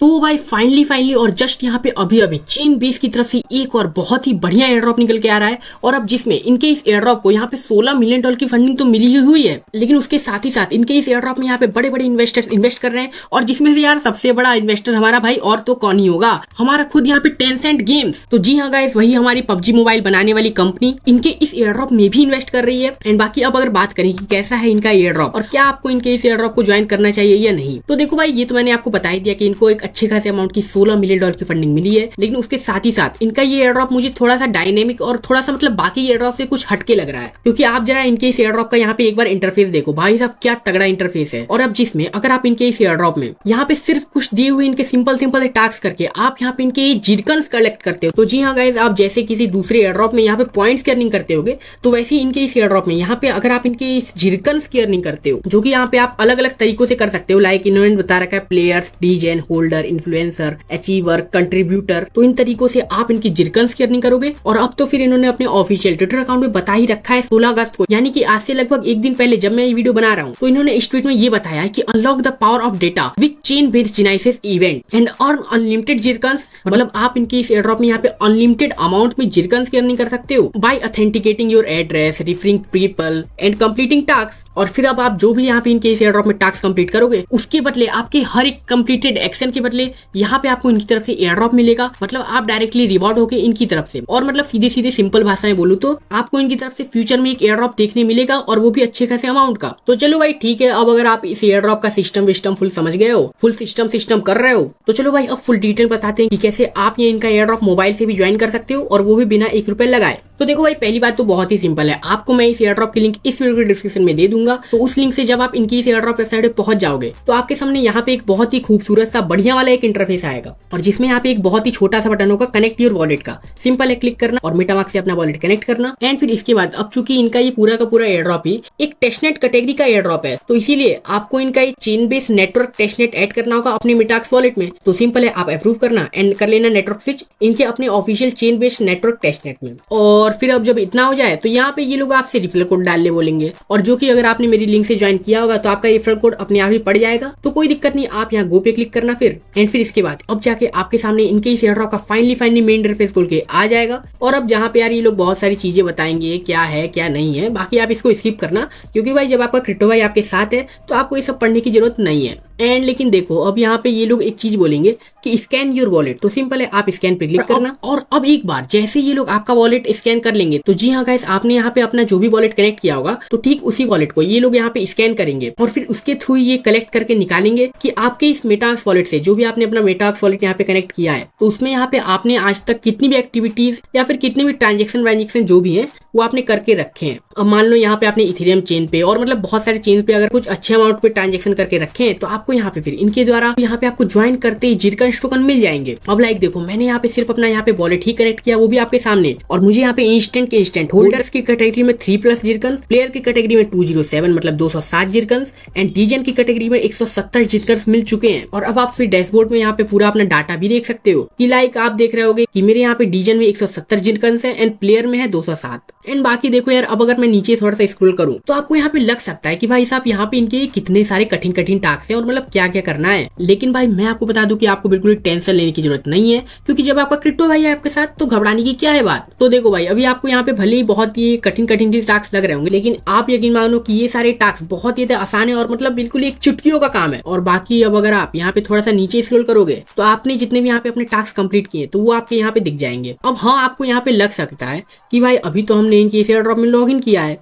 तो भाई फाइनली और जस्ट यहाँ पे अभी चेन बेस की तरफ से एक और बहुत ही बढ़िया एयर ड्रॉप निकल के आ रहा है, और अब जिसमें इनके इस एयर ड्रॉप को यहाँ पे $16 मिलियन की फंडिंग तो मिली ही हुई है, लेकिन उसके साथ ही साथ इनके इस एयर ड्रॉप में यहाँ पे बड़े बड़े इन्वेस्टर्स इन्वेस्ट कर रहे हैं। और जिसमें से यार सबसे बड़ा इन्वेस्टर हमारा भाई और तो कौन ही होगा, हमारा खुद यहाँ पे टेंसेंट गेम्स। तो जी हाँ गाइस, वही हमारी पबजी मोबाइल बनाने वाली कंपनी इनके इस एयर ड्रॉप में भी इन्वेस्ट कर रही है। एंड बाकी अब अगर बात करें कि कैसा है इनका एयर ड्रॉप और क्या आपको इनके इस एयर ड्रॉप को ज्वाइन करना चाहिए या नहीं, तो देखो भाई ये तो मैंने आपको बता ही दिया कि इनको एक अच्छे खासे अमाउंट की $16 मिलियन की फंडिंग मिली है, लेकिन उसके साथ ही साथ इनका ये एयर ड्रॉप मुझे थोड़ा सा डायनेमिक और थोड़ा सा मतलब बाकी एयर ड्रॉप से कुछ हटके लग रहा है। क्योंकि आप जरा इनके इस एयर ड्रॉप का यहाँ पे एक बार इंटरफेस देखो भाई साहब, क्या तगड़ा इंटरफेस है। और अब जिसमें अगर आप इनके इस एयर ड्रॉप में यहाँ पे सिर्फ कुछ दिए हुए इनके सिंपल टास्क करके आप यहाँ पे इनके जिरकन्स कलेक्ट करते हो, तो जी हाँ गाइज, आप जैसे किसी दूसरे एयर ड्रॉप में यहाँ पे पॉइंट्स की अर्निंग करते होगे, तो वैसे ही इनके इस एयर ड्रॉप में यहाँ पे अगर आप इनके इस जिरकन्स की अर्निंग करते हो, जो कि यहाँ पे आप अलग अलग तरीकों से कर सकते हो। लाइक इन्होंने बता रखा है players, degen, holder, influencer, achiever, contributor, तो इन तरीकों से आप इनकी जिरकन्स की अर्निंग करोगे। और अब तो फिर इन्होंने अपने ऑफिशियल ट्विटर अकाउंट में बता ही रखा है 16 अगस्त को, यानी कि आज से लगभग एक दिन पहले जब मैं ये वीडियो बना रहा हूँ, तो इन्होंने इस ट्वीट में ये बताया है कि unlock the power of data with chain based genesis event and earn unlimited zircons. मतलब आप इनके इस एयर ड्रॉप में यहाँ पे अनलिमिटेड अमाउंट में जिरकन्स की अर्निंग कर सकते हो by authenticating your address, referring people and completing task. और फिर अब आप जो भी यहाँ पे इनके इस एयर ड्रॉप में टास्क कंप्लीट करोगे, उसके बदले आपके हर एक कंप्लीटेड एक्शन के बदले यहाँ पे आपको इनकी तरफ से एयर ड्रॉप मिलेगा। मतलब आप डायरेक्टली रिवॉर्ड होके इनकी तरफ से, और मतलब सीधे सिंपल भाषा में बोलूं तो आपको इनकी तरफ से फ्यूचर में एक एयर ड्रॉप देखने मिलेगा, और वो भी अच्छे खासे अमाउंट का। तो चलो भाई ठीक है, अब अगर आप इस एयर ड्रॉप का सिस्टम फुल समझ गए हो, फुल सिस्टम कर रहे हो, तो चलो भाई अब फुल डिटेल बताते हैं कि कैसे आप ये इनका एयर ड्रॉप मोबाइल से भी ज्वाइन कर सकते हो, और वो भी बिना ₹1 लगाए। तो देखो भाई पहली बात तो बहुत ही सिंपल है, आपको मैं इस एयर ड्रॉप की लिंक इस वीडियो के डिस्क्रिप्शन में दे दूंगा। तो उस लिंक से जब आप इनकी इस एयर ड्रॉप वेबसाइट पे पहुंच जाओगे, तो आपके सामने यहाँ पे एक बहुत ही खूबसूरत सा बढ़िया वाला एक इंटरफेस आएगा, और जिसमें यहाँ पे एक बहुत ही छोटा सा बटन होगा कनेक्ट योर वॉलेट का। सिंपल है, क्लिक करना और मेटामास्क से अपना वॉलेट कनेक्ट करना। एंड फिर इसके बाद अब चूंकि इनका ये पूरा का पूरा एयर ड्रॉप ही एक टेस्टनेट कैटेगरी का एयर ड्रॉप है, तो इसीलिए आपको इनका ये chain based network testnet add करना होगा अपने मेटाक्स वॉलेट में। तो सिंपल है, आप अप्रूव करना एंड कर लेना नेटवर्क स्विच इनके अपने official chain based network testnet में। और फिर अब जब इतना हो जाए, तो यहाँ पे ये लोग आपसे रिफरल कोड डालने बोलेंगे, और जो कि अगर आपने मेरी लिंक से ज्वाइन किया होगा तो आपका रिफरल कोड अपने आप ही पड़ जाएगा। तो कोई दिक्कत नहीं, आप यहाँ गो पे क्लिक करना फिर। एंड फिर इसके बाद अब जाके आपके सामने इनके इस एयर ड्रॉप का फाइनली मेन इंटरफेस खोल के आ जाएगा। और अब जहाँ पे यार ये लोग बहुत सारी चीजें बताएंगे क्या है क्या नहीं है, बाकी आप इसको स्किप करना, क्योंकि भाई जब आपका क्रिप्टो भाई आपके साथ है तो आपको ये सब पढ़ने की जरूरत नहीं है। एंड लेकिन देखो अब यहाँ पे ये लोग एक चीज बोलेंगे कि स्कैन योर वॉलेट, तो सिंपल है, आप स्कैन पे क्लिक करना। और अब एक बार जैसे ये लोग आपका वॉलेट स्कैन कर लेंगे, तो जी हाँ गाइस, आपने यहाँ पे अपना जो भी वॉलेट कनेक्ट किया होगा, तो ठीक उसी वॉलेट को ये लोग यहाँ पे स्कैन करेंगे, और फिर उसके थ्रू ये कलेक्ट करके निकालेंगे कि आपके इस मेटाक्स वॉलेट से जो भी आपने अपना मेटाक्स वॉलेट यहाँ पे कनेक्ट किया है, तो उसमें यहाँ पे आपने आज तक कितनी भी एक्टिविटीज या फिर कितने भी ट्रांजेक्शन जो भी है वो आपने करके रखे हैं। अब मान लो यहाँ पे आपने इथेरियम चेन पे और मतलब बहुत सारे चेन पे अगर कुछ अच्छे अमाउंट पे ट्रांजेक्शन करके रखे हैं, तो आपको यहाँ पे फिर इनके द्वारा यहाँ पे आपको ज्वाइन करते ही जिरकन्स टोकन मिल जाएंगे। अब लाइक देखो, मैंने यहाँ पे सिर्फ अपना यहाँ पे वॉलेट ही कनेक्ट किया, वो भी आपके सामने, और मुझे यहाँ पे इंस्टेंट होल्डर्स की कैटेगरी में 3+ जिरकन्स, प्लेयर की कैटेगरी में 207 मतलब 207 जिरकन्स, एंड डीजन की कैटेगरी में 170 जिरकन्स मिल चुके हैं। और अब आप फिर डैशबोर्ड में यहाँ पे पूरा अपना डाटा भी देख सकते हो कि लाइक आप देख रहे होगे कि मेरे यहाँ पे डीजन में 170 जिरकन्स है एंड प्लेयर में है 207। एंड बाकी देखो यार, अब अगर मैं नीचे थोड़ा सा स्क्रॉल करूं, तो आपको यहाँ पे लग सकता है कि भाई साहब यहाँ पे इनके कितने सारे कठिन टास्क हैं और मतलब क्या क्या करना है। लेकिन भाई मैं आपको बता दूं कि आपको बिल्कुल टेंशन लेने की जरूरत नहीं है, क्योंकि जब आपका क्रिप्टो भाई है आपके साथ, तो घबराने की क्या है बात। तो देखो भाई, अभी आपको यहाँ पे भले ही बहुत ही कठिन टास्क लग रहे होंगे, लेकिन आप यकीन मानो कि ये सारे टास्क बहुत ही आसान है और मतलब बिल्कुल एक चुटकियों का काम है। और बाकी अब अगर आप यहाँ पे थोड़ा सा नीचे स्क्रॉल करोगे, तो आपने जितने भी यहाँ पे अपने टास्क कंप्लीट किए, तो वो आपके यहाँ पे दिख जाएंगे। अब हाँ, आपको यहाँ पे लग सकता है कि भाई अभी तो हमने इनके एयर ड्रॉप में लॉगिन किया है,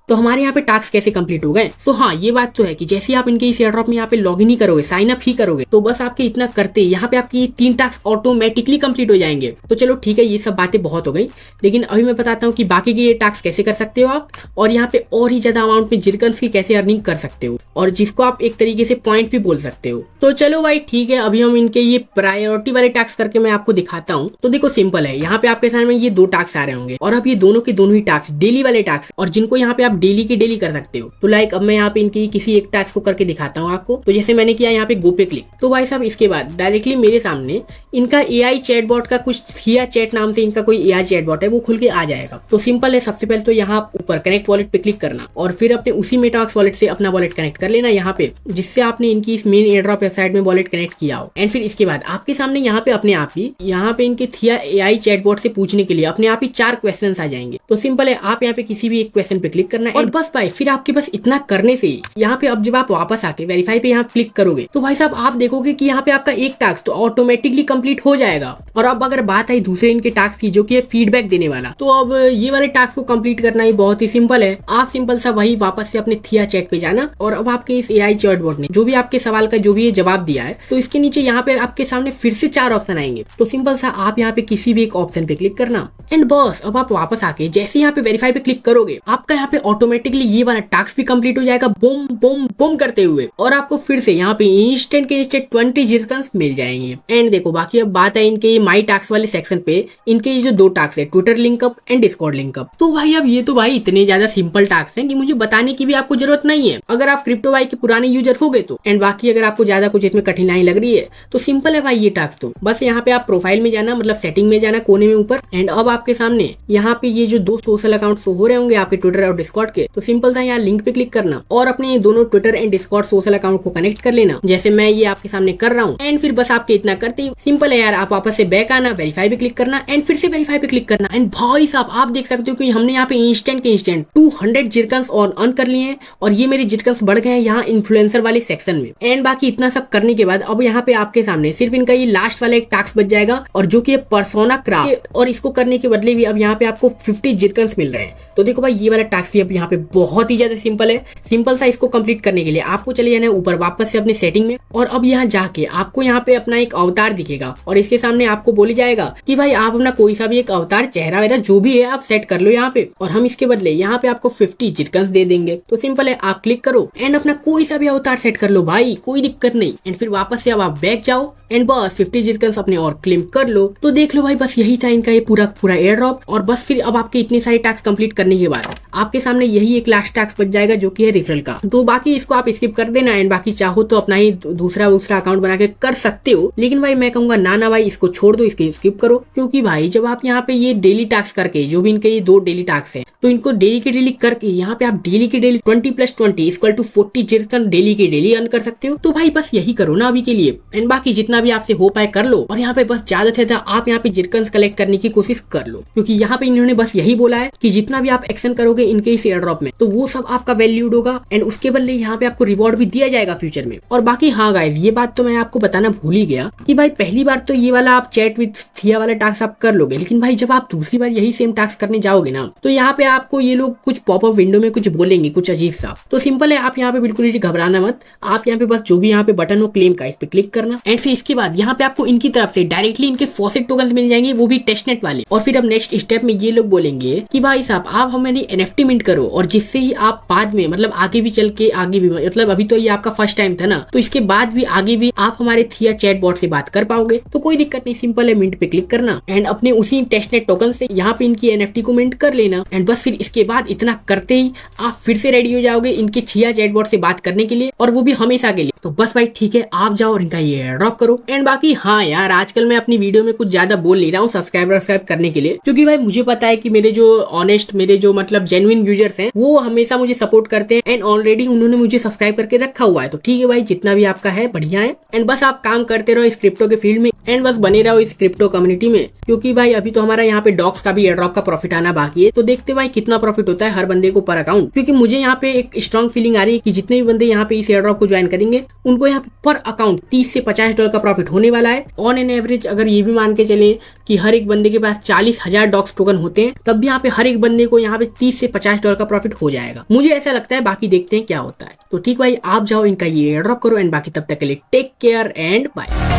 तो हमारे यहाँ पे टास्क कैसे कंप्लीट हो गए। तो हाँ, ये बात तो है कि जैसे आप इनके इस एयर ड्रॉप में यहाँ पे लॉगिन ही करोगे, साइन अप ही करोगे, तो बस आपके इतना करते यहाँ पे आपकी 3 टास्क ऑटोमेटिकली कंप्लीट हो जाएंगे। तो चलो ठीक है, ये सब बातें बहुत हो गई, लेकिन अभी मैं बताता हूँ कि बाकी के ये टास्क कैसे कर सकते हो आप, और यहाँ पे और ही ज्यादा अमाउंट में जिरकन्स की कैसे अर्निंग कर सकते हो, और जिसको आप एक तरीके से पॉइंट भी बोल सकते हो। तो चलो भाई ठीक है, अभी हम इनके ये प्रायोरिटी वाले टास्क करके मैं आपको दिखाता हूँ। तो देखो सिंपल है, यहाँ पे आपके सामने ये 2 टास्क आ रहे होंगे, और अब ये दोनों के दोनों ही टास्क डेली वाले टास्क, और जिनको यहाँ पे आप डेली के डेली कर सकते हो। तो लाइक अब मैं यहाँ पे इनकी किसी एक टास्क को करके दिखाता हूँ आपको। तो जैसे मैंने किया यहाँ पे गो पे क्लिक, तो भाई साहब इसके बाद डायरेक्टली मेरे सामने इनका AI चैटबॉट का कुछ थिया चैट नाम से इनका कोई AI चैटबॉट है वो खुल के आ जाएगा। तो सिंपल है, सबसे पहले तो यहाँ ऊपर कनेक्ट वॉलेट पे क्लिक करना और फिर अपने उसी मेटामास्क वॉलेट से अपना वॉलेट कनेक्ट कर लेना यहाँ पे, जिससे आपने इनकी इस मेन एयरड्रॉप वेबसाइट में वॉलेट कनेक्ट किया हो। एंड फिर इसके बाद आपके सामने यहाँ पे अपने आप ही यहाँ पे इनके थिया AI चैटबॉट से पूछने के लिए अपने आप ही 4 क्वेश्चन आ जाएंगे। तो सिंपल है, आप यहाँ पे किसी भी एक क्वेश्चन पे क्लिक करना है और बस भाई फिर आपके बस इतना करने से यहाँ पे अब जब आप वापस आके वेरीफाई पे यहाँ क्लिक करोगे तो भाई साहब आप देखोगे कि यहाँ पे आपका एक टास्क तो ऑटोमेटिकली कंप्लीट हो जाएगा। और अब अगर बात आई दूसरे इनके टास्क की जो कि है फीडबैक देने वाला, तो अब ये वाले टास्क को कंप्लीट करना ही बहुत ही सिंपल है। आप सिंपल सा वही वापस से अपने थिया चैट पे जाना और अब आपके इस AI चैटबॉट ने जो भी आपके सवाल का जो भी जवाब दिया है तो इसके नीचे यहाँ पे आपके सामने फिर से 4 ऑप्शन आएंगे। तो सिंपल सा आप यहाँ पे किसी भी एक ऑप्शन पे क्लिक करना एंड बस अब आप वापस आके जैसे यहाँ पे वेरीफाई पे क्लिक करोगे आपका यहाँ पे ऑटोमेटिकली ये वाला टास्क भी कंप्लीट हो जाएगा बूम बूम बूम करते हुए, और आपको फिर से यहाँ पे इंस्टेंट के इंस्टेंट 20 जिरकन्स मिल जाएंगे। एंड देखो बाकी अब बात है इनके ये माई टास्क वाले सेक्शन पे, इनके ये जो 2 टास्क है Twitter link up and Discord link up. तो भाई अब ये तो भाई इतने ज्यादा सिंपल टास्क हैं कि मुझे बताने की भी आपको जरूरत नहीं है अगर आप क्रिप्टो भाई के पुराने यूजर हो गए तो। एंड बाकी अगर आपको ज्यादा कुछ इसमें कठिनाई लग रही है तो सिंपल है भाई ये टास्क। तो बस यहाँ पे आप प्रोफाइल में जाना, मतलब सेटिंग में जाना कोने में ऊपर, एंड अब आपके सामने यहाँ पे ये जो 2 सोशल अकाउंट शो हो रहे होंगे आपके ट्विटर और डिस्कॉर्ड के, तो सिंपल था यहाँ लिंक पे क्लिक करना और अपने ये दोनों Twitter and Discord social account को कनेक्ट कर लेना जैसे मैं ये आपके सामने कर रहा हूँ। एंड फिर बस आपके इतना करते ही सिंपल है यार, आप वापस से बैक आना, वेरीफाई पे क्लिक करना एंड फिर से वेरीफाई पे क्लिक करना। एंड भाई साहब आप देख सकते हो कि हमने यहाँ पे इंस्टेंट के इंस्टेंट 200 जिरकन्स और अर्न कर लिए हैं और ये मेरे जिरकन्स बढ़ गए हैं यहाँ इन्फ्लुएंसर वाले सेक्शन में। एंड बाकी इतना सब करने के बाद अब यहाँ पे आपके सामने सिर्फ इनका ये लास्ट वाला एक टास्क बच जाएगा और जो कि पर्सोना क्राफ्ट, और इसको करने के बदले भी अब यहाँ पे आपको 50 जिरकन्स मिल रहे हैं। तो देखो भाई ये वाला टास्क भी अब यहाँ पे बहुत ही ज्यादा सिंपल है। सिंपल सा इसको कंप्लीट करने के लिए आपको चले जाना है ऊपर वापस से अपने सेटिंग में और अब यहाँ जाके आपको यहाँ पे अपना एक अवतार दिखेगा और इसके सामने आपको बोले जाएगा कि भाई आप अपना कोई सा भी एक अवतार चेहरा वगैरह जो भी है आप सेट कर लो यहाँ पे, और हम इसके बदले यहाँ पे आपको 50 जिरकन्स दे देंगे। तो सिंपल है, आप क्लिक करो एंड अपना कोई सा भी अवतार सेट कर लो भाई, कोई दिक्कत नहीं। एंड फिर वापस से अब आप बैक जाओ एंड बस 50 जिरकन्स अपने और क्लेम कर लो। तो देख लो भाई बस यही था इनका ये पूरा एयर ड्रॉप। और बस फिर अब आपके इतने सारे टास्क कंप्लीट करने के बाद आपके सामने यही एक लास्ट टास्क बच जाएगा जो कि है रेफरल का। तो बाकी इसको आप स्किप कर देना एंड बाकी चाहो तो अपना ही दूसरा अकाउंट बना के कर सकते हो, लेकिन भाई मैं कहूंगा ना भाई इसको छोड़ दो, इसको स्किप करो। क्योंकि भाई जब आप यहाँ पे ये डेली टास्क करके जो भी इनके ये 2 डेली टास्क है तो इनको डेली के डेली करके यहाँ पे आप डेली के डेली 20+20 = 40 जिरकन डेली के डेली अर्न कर सकते हो। तो भाई बस यही करो ना अभी के लिए एंड बाकी जितना भी आपसे हो पाए कर लो। और यहाँ पे बस ज्यादा से ज्यादा आप यहाँ पे जिरकन कलेक्ट करने की कोशिश कर लो, क्योंकि यहाँ पे इन्होंने बस यही बोला है कि जितना भी आप एक्शन करोगे इनके इस एयर ड्रॉप में तो वो सब आपका वैल्यूड होगा एंड उसके बदले यहाँ पे आपको रिवॉर्ड भी दिया जाएगा फ्यूचर में। और बाकी हाँ गाइस ये बात तो मैं आपको बताना भूल ही गया कि भाई पहली बार तो ये वाला आप चैट विद थिया वाला टास्क आप कर लोगे, लेकिन भाई जब आप दूसरी बार यही सेम टास्क करने जाओगे ना तो यहाँ पे आपको ये लोग कुछ पॉपअप विंडो में कुछ बोलेंगे कुछ अजीब सा। तो सिंपल है, आप यहाँ पे बिल्कुल ही घबराना मत, आप यहाँ पे बस जो भी यहाँ पे बटन हो क्लेम का इस पे क्लिक करना एंड फिर इसके बाद यहाँ पे आपको इनकी तरफ से डायरेक्टली इनके फॉसेट टोकन मिल जाएंगे, वो भी टेस्टनेट वाले। और फिर अब नेक्स्ट स्टेप में ये लोग बोलेंगे कि भाई साहब आप हमारी NFT मिंट करो, और जिससे ही आप बाद में मतलब आगे भी चल के आगे भी मतलब अभी तो ये आपका फर्स्ट टाइम था ना, तो इसके बाद भी आगे भी आप हमारे थिया चैटबॉट से बात कर पाओगे। तो कोई दिक्कत नहीं, सिंपल है मिंट पे क्लिक करना एंड अपने उसी टेस्टनेट टोकन से यहाँ पे इनकी NFT को मिंट कर लेना एंड बस फिर इसके बाद इतना करते ही आप फिर से रेडी हो जाओगे इनके थिया चैटबॉट से बात करने के लिए, और वो भी हमेशा के लिए। तो बस भाई ठीक है, आप जाओ और इनका ये ड्रॉप करो। एंड बाकी हाँ यार आजकल मैं अपनी वीडियो में कुछ ज्यादा बोल नहीं रहा हूँ सब्सक्राइब करने के लिए, क्योंकि भाई मुझे पता है कि मेरे जो ऑनेस्ट मेरे जो मतलब जेन्युइन यूजर्स हैं वो हमेशा मुझे सपोर्ट करते हैं एंड ऑलरेडी उन्होंने मुझे सब्सक्राइब करके रखा हुआ है। तो ठीक है भाई, जितना भी आपका है बढ़िया है एंड बस आप काम करते रहो इस क्रिप्टो के फील्ड में एंड बस बने रहो इस क्रिप्टो कम्युनिटी में, क्योंकि भाई अभी तो हमारा यहाँ पे डॉक्स का भी एयर ड्रॉप का प्रॉफिट आना बाकी है। तो देखते भाई कितना प्रॉफिट होता है हर बंदे को पर अकाउंट, क्योंकि मुझे यहाँ पे एक स्ट्रॉन्ग फीलिंग आ रही है कि जितने भी बंदे यहाँ पे इस एयर ड्रॉप को ज्वाइन करेंगे उनको यहाँ पर अकाउंट 30 से $50 का प्रॉफिट होने वाला है ऑन एन एवरेज। अगर ये भी मान के चले कि हर एक बंदे के पास 40,000 डॉक्स टोकन होते हैं तब भी यहाँ पे हर एक बंदे को यहाँ पे 30 से $50 का प्रॉफिट हो जाएगा, मुझे ऐसा लगता है। बाकी देखते हैं क्या होता है। तो ठीक भाई, आप जाओ इनका ये एयर ड्रॉप करो एंड बाकी तब तक के लिए टेक केयर एंड बाय।